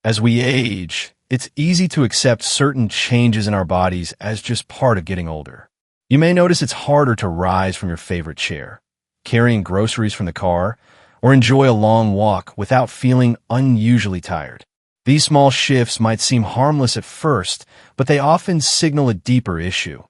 As we age, it's easy to accept certain changes in our bodies as just part of getting older. You may notice it's harder to rise from your favorite chair, carrying groceries from the car, or enjoy a long walk without feeling unusually tired. These small shifts might seem harmless at first, but they often signal a deeper issue: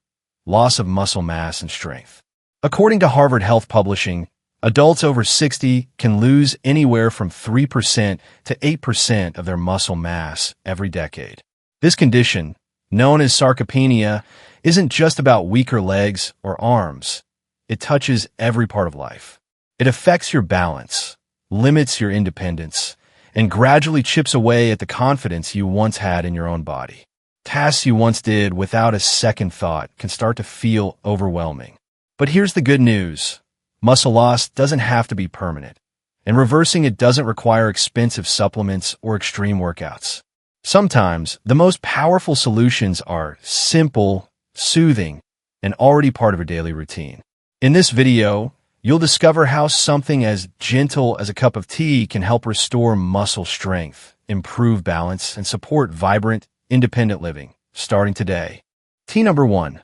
loss of muscle mass and strength. According to Harvard Health Publishing, adults over 60 can lose anywhere from 3% to 8% of their muscle mass every decade. This condition, known as sarcopenia, isn't just about weaker legs or arms. It touches every part of life. It affects your balance, limits your independence, and gradually chips away at the confidence you once had in your own body. Tasks you once did without a second thought can start to feel overwhelming. But here's the good news. Muscle loss doesn't have to be permanent, and reversing it doesn't require expensive supplements or extreme workouts. Sometimes, the most powerful solutions are simple, soothing, and already part of your daily routine. In this video, you'll discover how something as gentle as a cup of tea can help restore muscle strength, improve balance, and support vibrant, independent living, starting today. Tea number 1.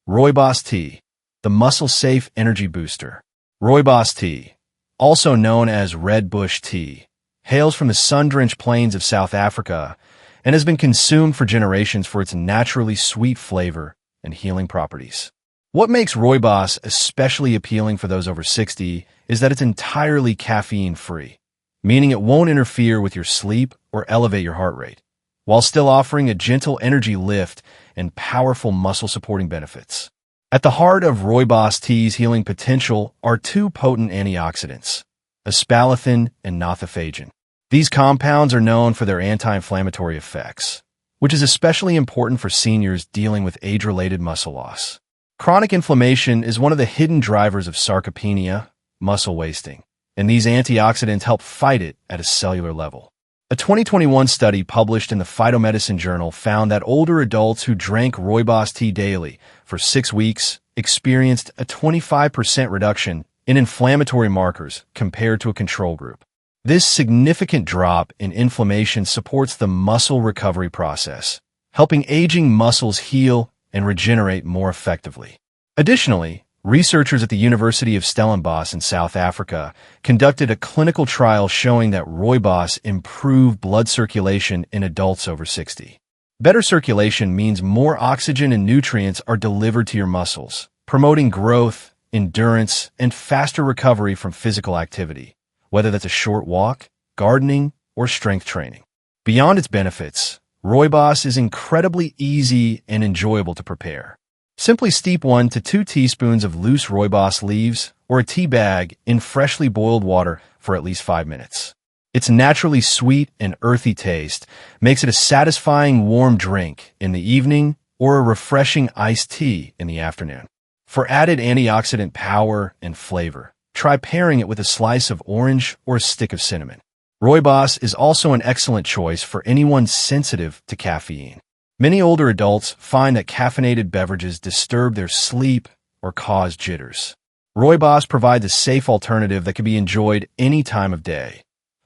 Rooibos tea, the muscle-safe energy booster. Rooibos tea, also known as red bush tea, hails from the sun-drenched plains of South Africa and has been consumed for generations for its naturally sweet flavor and healing properties. What makes rooibos especially appealing for those over 60 is that it's entirely caffeine-free, meaning it won't interfere with your sleep or elevate your heart rate, while still offering a gentle energy lift and powerful muscle-supporting benefits. At the heart of rooibos tea's healing potential are two potent antioxidants, aspalathin and nothofagin. These compounds are known for their anti-inflammatory effects, which is especially important for seniors dealing with age-related muscle loss. Chronic inflammation is one of the hidden drivers of sarcopenia, muscle wasting, and these antioxidants help fight it at a cellular level. A 2021 study published in the Phytomedicine Journal found that older adults who drank rooibos tea daily for 6 weeks experienced a 25% reduction in inflammatory markers compared to a control group. This significant drop in inflammation supports the muscle recovery process, helping aging muscles heal and regenerate more effectively. Additionally, researchers at the University of Stellenbosch in South Africa conducted a clinical trial showing that rooibos improved blood circulation in adults over 60. Better circulation means more oxygen and nutrients are delivered to your muscles, promoting growth, endurance, and faster recovery from physical activity, whether that's a short walk, gardening, or strength training. Beyond its benefits, rooibos is incredibly easy and enjoyable to prepare. Simply steep 1 to 2 teaspoons of loose rooibos leaves or a tea bag in freshly boiled water for at least 5 minutes. Its naturally sweet and earthy taste makes it a satisfying warm drink in the evening or a refreshing iced tea in the afternoon. For added antioxidant power and flavor, try pairing it with a slice of orange or a stick of cinnamon. Rooibos is also an excellent choice for anyone sensitive to caffeine. Many older adults find that caffeinated beverages disturb their sleep or cause jitters. Rooibos provides a safe alternative that can be enjoyed any time of day,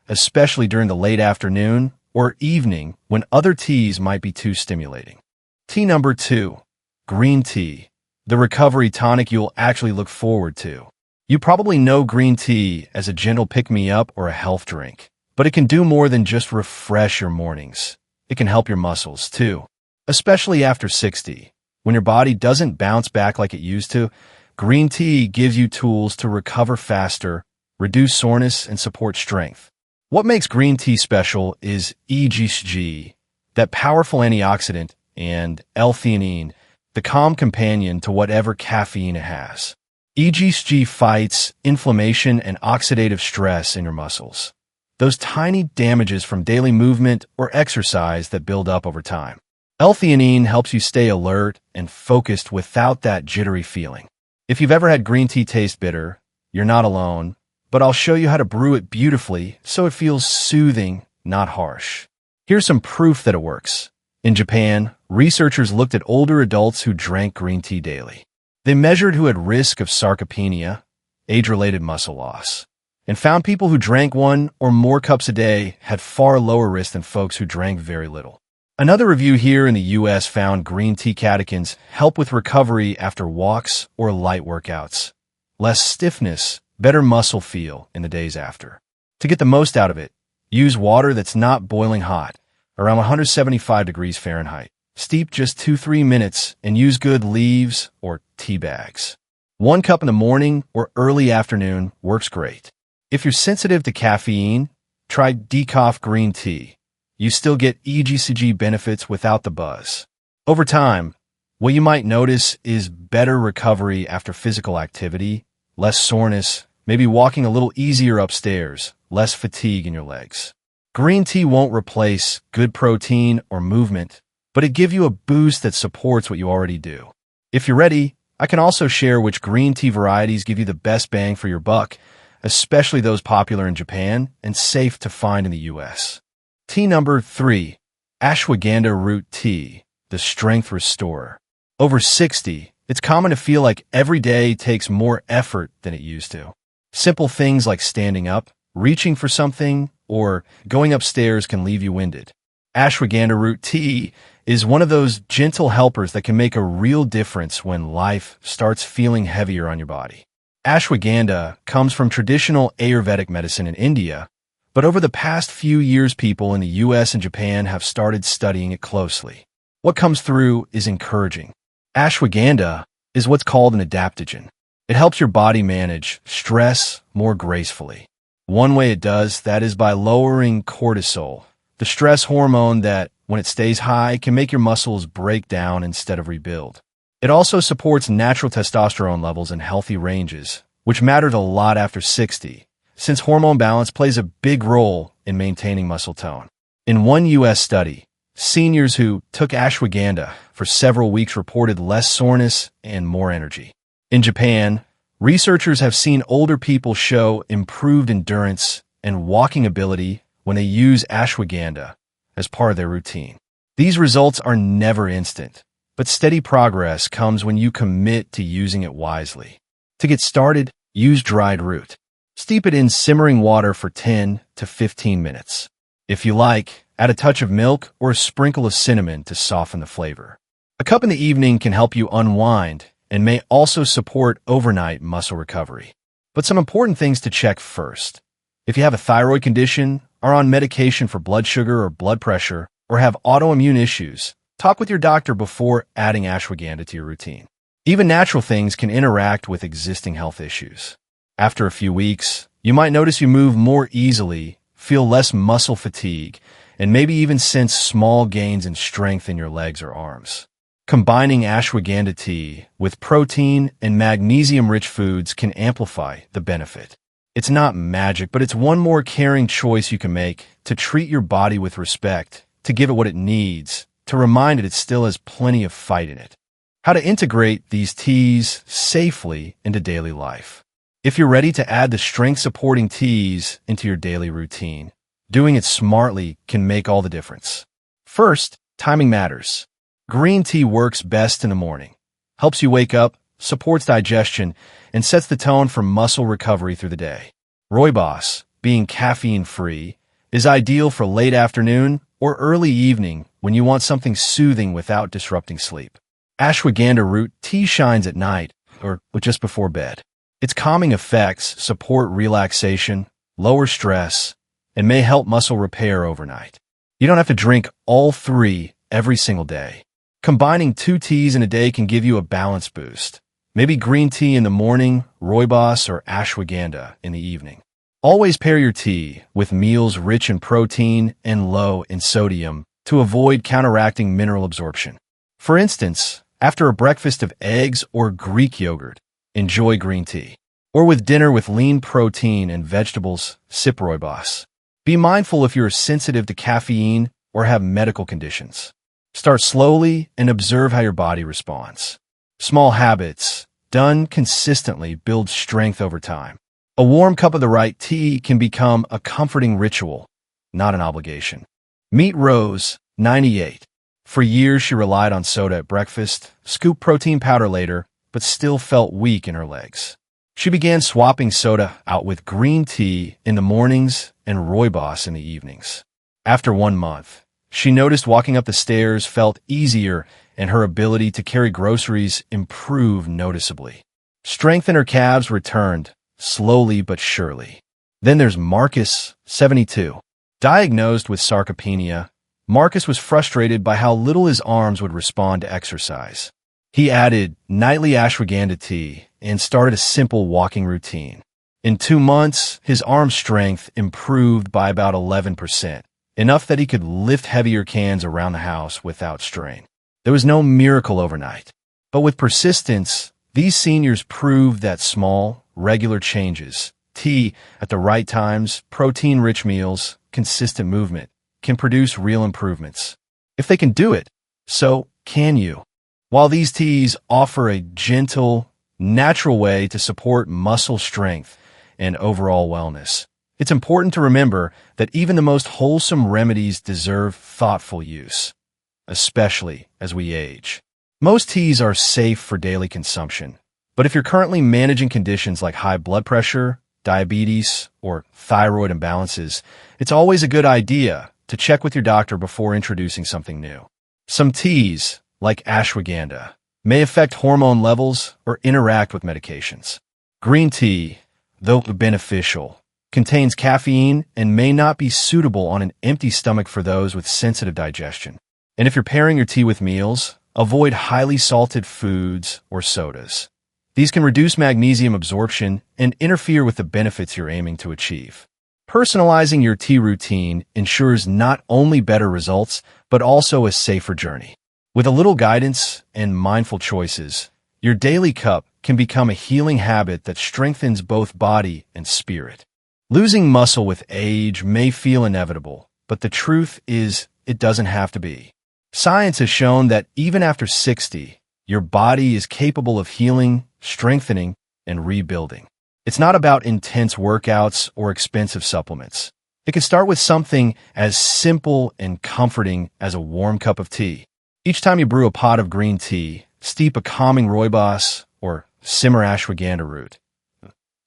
especially during the late afternoon or evening when other teas might be too stimulating. Tea number 2. Green tea, the recovery tonic you'll actually look forward to. You probably know green tea as a gentle pick-me-up or a health drink, but it can do more than just refresh your mornings. It can help your muscles, too. Especially after 60, when your body doesn't bounce back like it used to, green tea gives you tools to recover faster, reduce soreness, and support strength. What makes green tea special is EGCG, that powerful antioxidant, and L-theanine, the calm companion to whatever caffeine it has. EGCG fights inflammation and oxidative stress in your muscles, those tiny damages from daily movement or exercise that build up over time. L-theanine helps you stay alert and focused without that jittery feeling. If you've ever had green tea taste bitter, you're not alone, but I'll show you how to brew it beautifully so it feels soothing, not harsh. Here's some proof that it works. In Japan, researchers looked at older adults who drank green tea daily. They measured who had risk of sarcopenia, age-related muscle loss, and found people who drank 1 or more cups a day had far lower risk than folks who drank very little. Another review here in the US found green tea catechins help with recovery after walks or light workouts. Less stiffness, better muscle feel in the days after. To get the most out of it, use water that's not boiling hot, around 175 degrees Fahrenheit. Steep just 2-3 minutes and use good leaves or tea bags. 1 cup in the morning or early afternoon works great. If you're sensitive to caffeine, try decaf green tea. You still get EGCG benefits without the buzz. Over time, what you might notice is better recovery after physical activity, less soreness, maybe walking a little easier upstairs, less fatigue in your legs. Green tea won't replace good protein or movement, but it gives you a boost that supports what you already do. If you're ready, I can also share which green tea varieties give you the best bang for your buck, especially those popular in Japan and safe to find in the US. Tea number 3, ashwagandha root tea, the strength restorer. Over 60, it's common to feel like every day takes more effort than it used to. Simple things like standing up, reaching for something, or going upstairs can leave you winded. Ashwagandha root tea is one of those gentle helpers that can make a real difference when life starts feeling heavier on your body. Ashwagandha comes from traditional Ayurvedic medicine in India, but over the past few years, people in the US and Japan have started studying it closely. What comes through is encouraging. Ashwagandha is what's called an adaptogen. It helps your body manage stress more gracefully. One way it does that is by lowering cortisol, the stress hormone that, when it stays high, can make your muscles break down instead of rebuild. It also supports natural testosterone levels in healthy ranges, which matters a lot after 60, since hormone balance plays a big role in maintaining muscle tone. In one US study, seniors who took ashwagandha for several weeks reported less soreness and more energy. In Japan, researchers have seen older people show improved endurance and walking ability when they use ashwagandha as part of their routine. These results are never instant, but steady progress comes when you commit to using it wisely. To get started, use dried root. Steep it in simmering water for 10 to 15 minutes. If you like, add a touch of milk or a sprinkle of cinnamon to soften the flavor. A cup in the evening can help you unwind and may also support overnight muscle recovery. But some important things to check first. If you have a thyroid condition, are on medication for blood sugar or blood pressure, or have autoimmune issues, talk with your doctor before adding ashwagandha to your routine. Even natural things can interact with existing health issues. After a few weeks, you might notice you move more easily, feel less muscle fatigue, and maybe even sense small gains in strength in your legs or arms. Combining ashwagandha tea with protein and magnesium-rich foods can amplify the benefit. It's not magic, but it's one more caring choice you can make to treat your body with respect, to give it what it needs, to remind it still has plenty of fight in it. How to integrate these teas safely into daily life. If you're ready to add the strength-supporting teas into your daily routine, doing it smartly can make all the difference. First, timing matters. Green tea works best in the morning, helps you wake up, supports digestion, and sets the tone for muscle recovery through the day. Rooibos, being caffeine-free, is ideal for late afternoon or early evening when you want something soothing without disrupting sleep. Ashwagandha root tea shines at night or just before bed. Its calming effects support relaxation, lower stress, and may help muscle repair overnight. You don't have to drink all 3 every single day. Combining 2 teas in a day can give you a balance boost. Maybe green tea in the morning, rooibos, or ashwagandha in the evening. Always pair your tea with meals rich in protein and low in sodium to avoid counteracting mineral absorption. For instance, after a breakfast of eggs or Greek yogurt, enjoy green tea. Or with dinner with lean protein and vegetables, sip rooibos. Be mindful if you're sensitive to caffeine or have medical conditions. Start slowly and observe how your body responds. Small habits, done consistently, build strength over time. A warm cup of the right tea can become a comforting ritual, not an obligation. Meet Rose, 98. For years, she relied on soda at breakfast, scooped protein powder later, but still felt weak in her legs. She began swapping soda out with green tea in the mornings and rooibos in the evenings. After 1 month, she noticed walking up the stairs felt easier and her ability to carry groceries improved noticeably. Strength in her calves returned, slowly but surely. Then there's Marcus, 72. Diagnosed with sarcopenia, Marcus was frustrated by how little his arms would respond to exercise. He added nightly ashwagandha tea and started a simple walking routine. In 2 months, his arm strength improved by about 11%, enough that he could lift heavier cans around the house without strain. There was no miracle overnight, but with persistence, these seniors proved that small, regular changes, tea at the right times, protein-rich meals, consistent movement, can produce real improvements. If they can do it, so can you. While these teas offer a gentle, natural way to support muscle strength and overall wellness, it's important to remember that even the most wholesome remedies deserve thoughtful use, especially as we age. Most teas are safe for daily consumption, but if you're currently managing conditions like high blood pressure, diabetes, or thyroid imbalances, it's always a good idea to check with your doctor before introducing something new. Some teas, like ashwagandha, may affect hormone levels or interact with medications. Green tea, though beneficial, contains caffeine and may not be suitable on an empty stomach for those with sensitive digestion. And if you're pairing your tea with meals, avoid highly salted foods or sodas. These can reduce magnesium absorption and interfere with the benefits you're aiming to achieve. Personalizing your tea routine ensures not only better results, but also a safer journey. With a little guidance and mindful choices, your daily cup can become a healing habit that strengthens both body and spirit. Losing muscle with age may feel inevitable, but the truth is it doesn't have to be. Science has shown that even after 60, your body is capable of healing, strengthening, and rebuilding. It's not about intense workouts or expensive supplements. It can start with something as simple and comforting as a warm cup of tea. Each time you brew a pot of green tea, steep a calming rooibos or simmer ashwagandha root.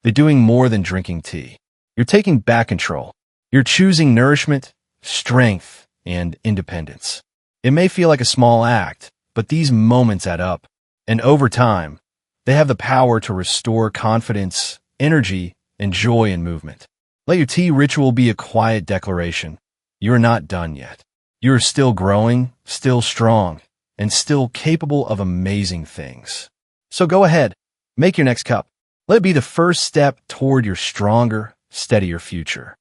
They're doing more than drinking tea. You're taking back control. You're choosing nourishment, strength, and independence. It may feel like a small act, but these moments add up. And over time, they have the power to restore confidence, energy, and joy in movement. Let your tea ritual be a quiet declaration. You're not done yet. You're still growing, still strong, and still capable of amazing things. So go ahead, make your next cup. Let it be the first step toward your stronger, steadier future.